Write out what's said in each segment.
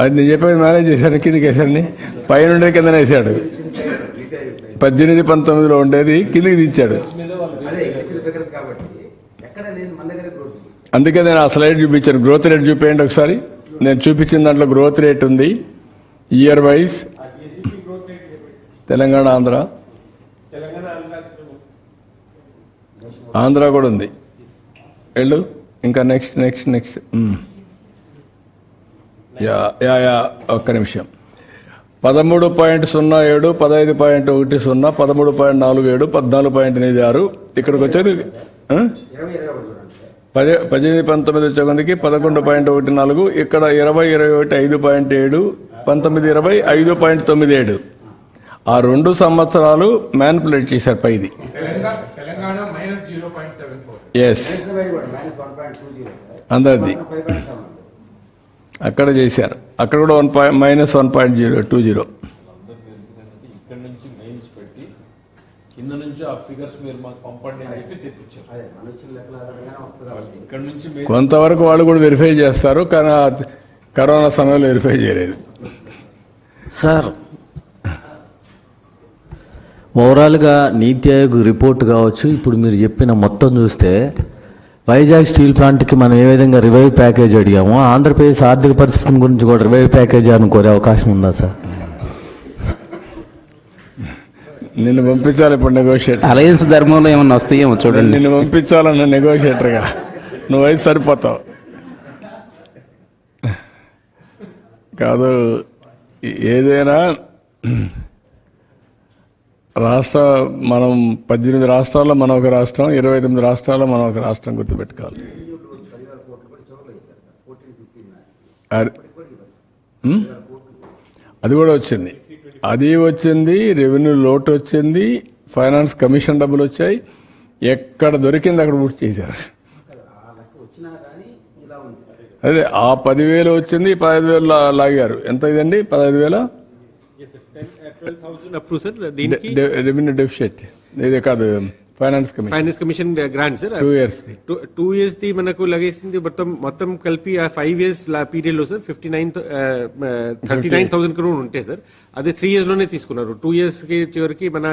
అది నేను చెప్పేది మేనేజ్ చేశాను, కిందికి వేసాను, పైన కింద వేసాడు. 18-19లో ఉండేది కిందికి దించాడు. అందుకే నేను ఆ స్లైడ్ చూపించాను. గ్రోత్ రేట్ చూపించండి ఒకసారి. నేను చూపించిన దాంట్లో గ్రోత్ రేట్ ఉంది ఇయర్ వైజ్. తెలంగాణ, ఆంధ్ర కూడా ఉంది. వెళ్ళు ఇంకా నెక్స్ట్. ఒక్క నిమిషం. 13.07, 15.10, 13.47, 14.86. ఇక్కడికి వచ్చేది 18-19 వచ్చే కొందికి 11.14. ఇక్కడ 20-21 5.7, 19-20 5.97. ఆ 2 సంవత్సరాలు మ్యానిపులేట్ చేశారు పైది. ఎస్, అందరిది అక్కడ చేశారు. అక్కడ కూడా -1.020. కింద నుంచి ఆ ఫిగర్స్ మీరు మాకు పంపండి అని చెప్పి తెప్పించారు. కొంతవరకు వాళ్ళు కూడా వెరిఫై చేస్తారు, కానీ కరోనా సమయంలో వెరిఫై చేయలేదు సార్. ఓవరాల్గా నీతి ఆయోగ్ రిపోర్ట్ కావచ్చు, ఇప్పుడు మీరు చెప్పిన మొత్తం చూస్తే వైజాగ్ స్టీల్ ప్లాంట్కి మనం ఏ విధంగా రివైవ్ ప్యాకేజ్ అడిగామో, ఆంధ్రప్రదేశ్ ఆర్థిక పరిస్థితి గురించి కూడా రివైవ్ ప్యాకేజ్ అనుకోరే అవకాశం ఉందా సార్? నిన్ను పంపించాలి ఇప్పుడు నెగోషియేటర్. అలయన్స్ ధర్మంలో ఏమన్నా వస్తాయేమో చూడండి. నిన్ను పంపించాలన్న నెగోషియేటర్గా నువ్వైతే సరిపోతావు కాదు. ఏదైనా మనం 18 రాష్ట్రాల్లో మనం ఒక రాష్ట్రం, 29 రాష్ట్రాల్లో మనం ఒక రాష్ట్రం గుర్తుపెట్టుకోవాలి. అది కూడా వచ్చింది. రెవెన్యూ లోటు వచ్చింది, ఫైనాన్స్ కమిషన్ డబ్బులు వచ్చాయి. ఎక్కడ దొరికింది అక్కడ పూర్తి చేశారు. అదే ఆ 10,000 వచ్చింది, 15,000 లాగారు. ఎంత ఇదండి? 15,000 రెవెన్యూ డెఫిసిట్. ఇది కాదు, finance commission grant sir. 2 years the మనకు లగేసింది మొత్తం కలిపి ఆ 5 years పీరియడ్ లో సార్ 39,000 crore ఉంటాయి సార్. అదే 3 years లోనే తీసుకున్నారు. 2 years కి చివరికి మన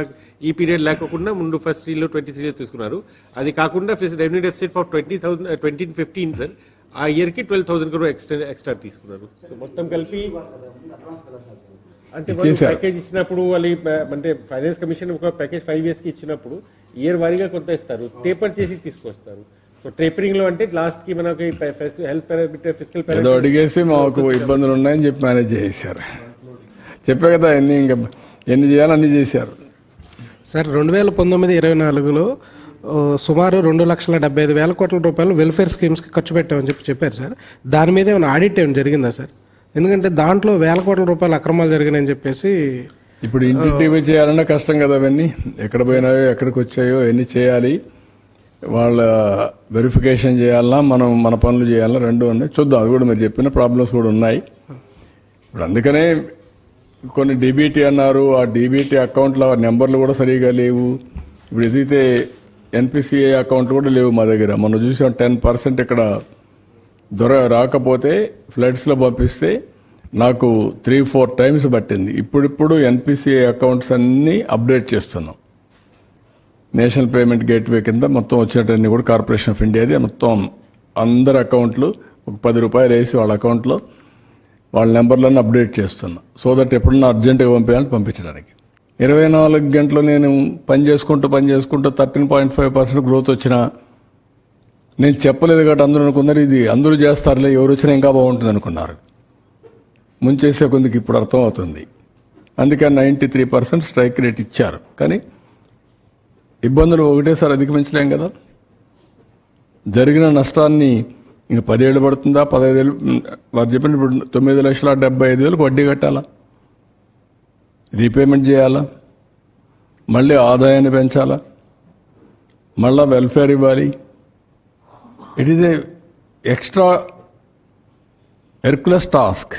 ఈ పీరియడ్ లేకుండా ముందు ఫస్ట్ 3 లో 23 లో తీసుకున్నారు. అది కాకుండా రెవెన్యూ డెఫిసిట్ ఫర్ 2015 సార్, ఆ ఇయర్ కి 12,000 crore ఎక్స్ట్రా తీసుకున్నారు. సో మొత్తం కలిపి అంటే ప్యాకేజ్ ఇచ్చినప్పుడు వాళ్ళు అంటే ఫైనాన్స్ కమిషన్ ఒక ప్యాకేజ్ 5 years కి ఇచ్చినప్పుడు ఇయర్ వారీగా కొంత ఇస్తారు, టేపర్ చేసి తీసుకొస్తారు. సో టేపరింగ్ లో అంటే లాస్ట్ కి మనకి హెల్త్ పారామీటర్, ఫిజికల్ పారామీటర్ అడిగేసి మాకు ఇబ్బందులు ఉన్నాయని చెప్పి మేనేజ్ చేశారు. చెప్పే కదా ఎన్ని చేయాలో అన్ని చేశారు సార్. 2019-24లో సుమారు 2,70,500 కోట్ల రూపాయలు వెల్ఫేర్ స్కీమ్స్కి ఖర్చు పెట్టామని చెప్పారు సార్. దాని మీద ఏమైనా ఆడిట్ ఏమైనా జరిగిందా సార్? ఎందుకంటే దాంట్లో 1,000 కోట్ల రూపాయలు అక్రమాలు జరిగినాయని చెప్పేసి. ఇప్పుడు ఇంటింటికి చేయాలన్నా కష్టం కదా. అవన్నీ ఎక్కడ పోయినాయో, ఎక్కడికి వచ్చాయో ఎన్ని చేయాలి, వాళ్ళ వెరిఫికేషన్ చేయాలన్నా మనం మన పనులు చేయాలన్నా, రెండు ఉన్నాయి. చూద్దాం, అది కూడా మీరు చెప్పిన ప్రాబ్లమ్స్ కూడా ఉన్నాయి. ఇప్పుడు అందుకనే కొన్ని డీబీటీ అన్నారు. ఆ డీబీటీ అకౌంట్లో నెంబర్లు కూడా సరిగా లేవు. ఇప్పుడు ఏదైతే ఎన్పిసిఐ అకౌంట్లు కూడా లేవు మా దగ్గర. మనం చూసాం 10% ఇక్కడ రాకపోతే ఫ్లడ్స్లో పంపిస్తే నాకు 3-4 times పట్టింది. ఇప్పుడు ఎన్పిసిఐ అకౌంట్స్ అన్నీ అప్డేట్ చేస్తున్నాం. నేషనల్ పేమెంట్ గేట్వే కింద మొత్తం వచ్చినట్టన్నీ కూడా కార్పొరేషన్ ఆఫ్ ఇండియాది మొత్తం అందరి అకౌంట్లు ఒక 10 రూపాయలు వేసి వాళ్ళ అకౌంట్లో వాళ్ళ నెంబర్లను అప్డేట్ చేస్తున్నా. సో దట్ ఎప్పుడన్నా అర్జెంటుగా పంపించడానికి 24 గంటలు నేను పని చేసుకుంటూ 13.5% గ్రోత్ వచ్చినా నేను చెప్పలేదు కాబట్టి అందరూ అనుకున్నారు ఇది అందరూ చేస్తారులే, ఎవరు వచ్చినా ఇంకా బాగుంటుంది అనుకున్నారు. ముంచేసే కొందికి ఇప్పుడు అర్థమవుతుంది. అందుకని 93% స్ట్రైక్ రేట్ ఇచ్చారు. కానీ ఇబ్బందులు ఒకటేసారి అధిగమించలేం కదా. జరిగిన నష్టాన్ని ఇంకా 10 ఏళ్ళు పడుతుందా, 15 ఏళ్ళు? వారు చెప్పిన ఇప్పుడు 9,75,000 వడ్డీ కట్టాలా, రీపేమెంట్ చేయాలా, మళ్ళీ ఆదాయాన్ని పెంచాలా, మళ్ళా వెల్ఫేర్ ఇవ్వాలి. It is a extra Hercules task.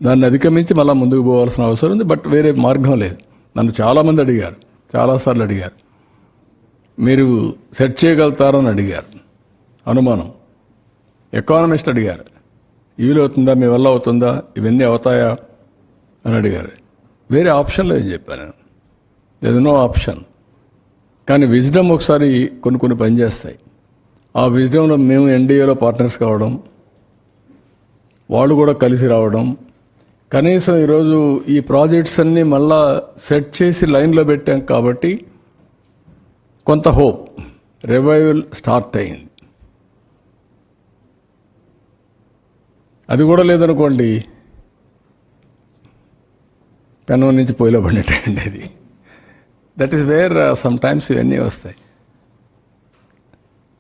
దాన్ని అధిగమించి మళ్ళీ ముందుకు పోవాల్సిన అవసరం ఉంది. బట్ వేరే మార్గం లేదు. నన్ను చాలామంది అడిగారు, చాలాసార్లు అడిగారు, మీరు సెట్ చేయగలుగుతారని అడిగారు. అనుమానం. ఎకానమిస్ట్ అడిగారు, వీలవుతుందా, మీ వల్ల అవుతుందా, ఇవన్నీ అవుతాయా అని అడిగారు. వేరే ఆప్షన్ లేదని చెప్పాను నేను. There is no option. కానీ విజ్డమ్ ఒకసారి కొన్ని పనిచేస్తాయి. ఆ విజ్డమ్లో మేము ఎన్డీఏలో పార్ట్నర్స్ కావడం, వాళ్ళు కూడా కలిసి రావడం, కనీసం ఈరోజు ఈ ప్రాజెక్ట్స్ అన్నీ మళ్ళా సెట్ చేసి లైన్లో పెట్టాం కాబట్టి కొంత హోప్, రివైవల్ స్టార్ట్ అయింది. అది కూడా లేదనుకోండి, పెనం నుంచి పొయ్యిలో పడినట్టండి అది. That is wear some times ఇవన్నీ వస్తాయి.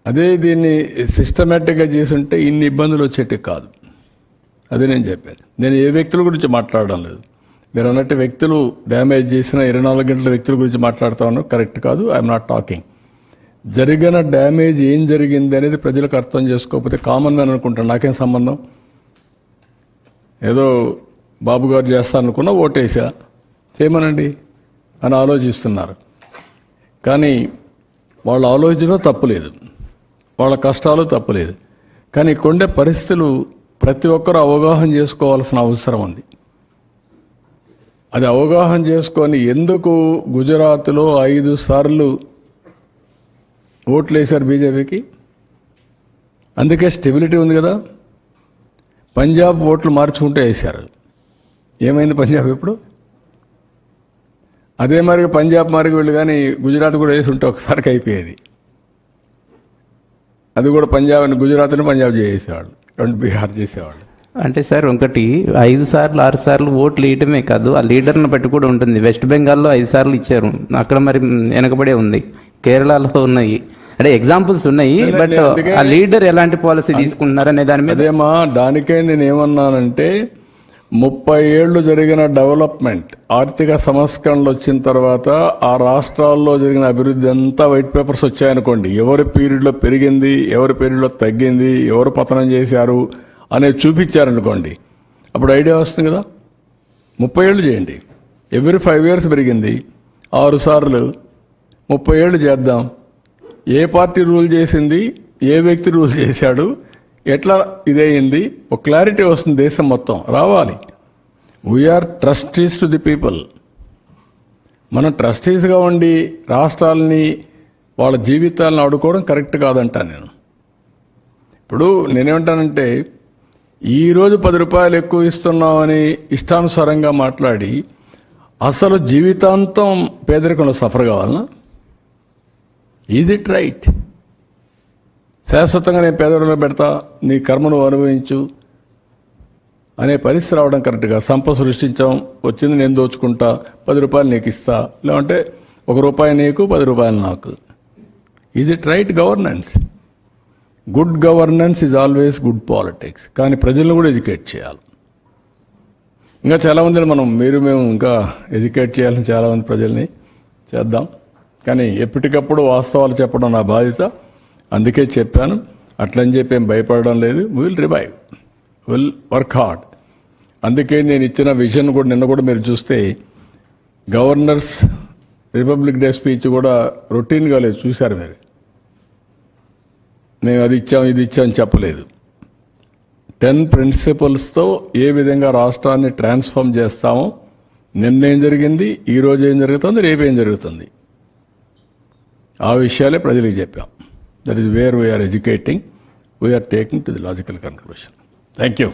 అదే దీన్ని సిస్టమేటిక్గా చేసుంటే ఇన్ని ఇబ్బందులు వచ్చేటి కాదు. అదే నేను చెప్పాను. నేను ఏ వ్యక్తుల గురించి మాట్లాడడం లేదు. మీరు అన్నట్టు వ్యక్తులు డ్యామేజ్ చేసిన 24 గంటల వ్యక్తుల గురించి మాట్లాడుతా ఉన్నారు, కరెక్ట్ కాదు. I'm not talking. జరిగిన డ్యామేజ్ ఏం జరిగింది అనేది ప్రజలకు అర్థం చేసుకోకపోతే కామన్ మ్యాన్ అనుకుంటాను, నాకేం సంబంధం, ఏదో బాబు గారు చేస్తారనుకున్నా ఓటేసా, చేయమనండి అని ఆలోచిస్తున్నారు. కానీ వాళ్ళ ఆలోచన తప్పులేదు, వాళ్ళ కష్టాలు తప్పులేదు. కానీ కొండే పరిస్థితులు ప్రతి ఒక్కరూ అవగాహన చేసుకోవాల్సిన అవసరం ఉంది. అది అవగాహన చేసుకొని ఎందుకు గుజరాత్లో 5 సార్లు ఓట్లు వేశారు బీజేపీకి, అందుకే స్టెబిలిటీ ఉంది కదా. పంజాబ్ ఓట్లు మార్చుకుంటే వేశారు, ఏమైంది పంజాబ్ ఇప్పుడు? అదే మరి పంజాబ్ మార్గం వెళ్ళి కానీ గుజరాత్ కూడా వేసి ఉంటే ఒకసారికి అయిపోయేది. అది కూడా పంజాబ్ గుజరాత్ని పంజాబ్ చేసేవాళ్ళు, 2 బీహార్ చేసేవాళ్ళు. అంటే సార్ ఒకటి 5 సార్లు 6 సార్లు ఓట్లు వేయటమే కాదు, ఆ లీడర్ని బట్టి కూడా ఉంటుంది. వెస్ట్ బెంగాల్లో 5 సార్లు ఇచ్చారు, అక్కడ మరి వెనకబడే ఉంది. కేరళలో ఉన్నాయి, అంటే ఎగ్జాంపుల్స్ ఉన్నాయి. బట్ ఆ లీడర్ ఎలాంటి పాలసీ తీసుకుంటున్నారు అనే దాని మీద అదేమా, దానికే నేను ఏమన్నానంటే 30 ఏళ్లు జరిగిన డెవలప్మెంట్, ఆర్థిక సంస్కరణలు వచ్చిన తర్వాత ఆ రాష్ట్రాల్లో జరిగిన అభివృద్ధి అంతా వైట్ పేపర్స్ వచ్చాయనుకోండి, ఎవరి పీరియడ్లో పెరిగింది, ఎవరి పీరియడ్లో తగ్గింది, ఎవరు పతనం చేశారు అనేది చూపించారనుకోండి, అప్పుడు ఐడియా వస్తుంది కదా. 30 ఏళ్ళు చేయండి, ఎవ్రీ 5 years పెరిగింది, 6 సార్లు 30 ఏళ్ళు చేద్దాం. ఏ పార్టీ రూల్ చేసింది, ఏ వ్యక్తి రూల్ చేశాడు, ఎట్లా ఇదయింది, ఒక క్లారిటీ వస్తుంది. దేశం మొత్తం రావాలి. We are trustees to the people. మనం ట్రస్టీస్గా ఉండి రాష్ట్రాలని వాళ్ళ జీవితాలను ఆడుకోవడం కరెక్ట్ కాదంటాను నేను. ఇప్పుడు నేనేమంటానంటే, ఈరోజు 10 రూపాయలు ఎక్కువ ఇస్తున్నామని ఇష్టానుసారంగా మాట్లాడి అసలు జీవితాంతం పేదరికంలో సఫర్ కావాలనా? Is it right? శాశ్వతంగా నేను పేదరికంలో పెడతా, నీ కర్మను అనుభవించు అనే పరిస్థితి రావడం కరెక్ట్గా. సంపద సృష్టించాం, వచ్చింది నేను దోచుకుంటా, 10 రూపాయలు నీకు ఇస్తా, లేదంటే 1 రూపాయి నీకు 10 రూపాయలు నాకు. Is it right governance? Good governance is always good politics. కానీ ప్రజలను కూడా ఎడ్యుకేట్ చేయాలి. ఇంకా చాలామందిని మేము ఇంకా ఎడ్యుకేట్ చేయాలని చాలామంది ప్రజల్ని చేద్దాం. కానీ ఎప్పటికప్పుడు వాస్తవాలు చెప్పడం నా బాధ్యత. అందుకే చెప్పాను, అట్లని చెప్పి ఏం భయపడడం లేదు. Will revive, will work hard. అందుకే నేను ఇచ్చిన విజన్ కూడా నిన్న కూడా మీరు చూస్తే గవర్నర్స్ రిపబ్లిక్ డే స్పీచ్ కూడా రొటీన్గా లేదు, చూశారు మీరు. మేము అది ఇచ్చాం ఇది ఇచ్చాం చెప్పలేదు. 10 ప్రిన్సిపల్స్తో ఏ విధంగా రాష్ట్రాన్ని ట్రాన్స్ఫార్మ్ చేస్తామో, నిన్నేం జరిగింది, ఈరోజు ఏం జరుగుతుంది, రేపేం జరుగుతుంది, ఆ విషయాలే ప్రజలకు చెప్పాం. That is where we are educating, we are taking to the logical conclusion. Thank you.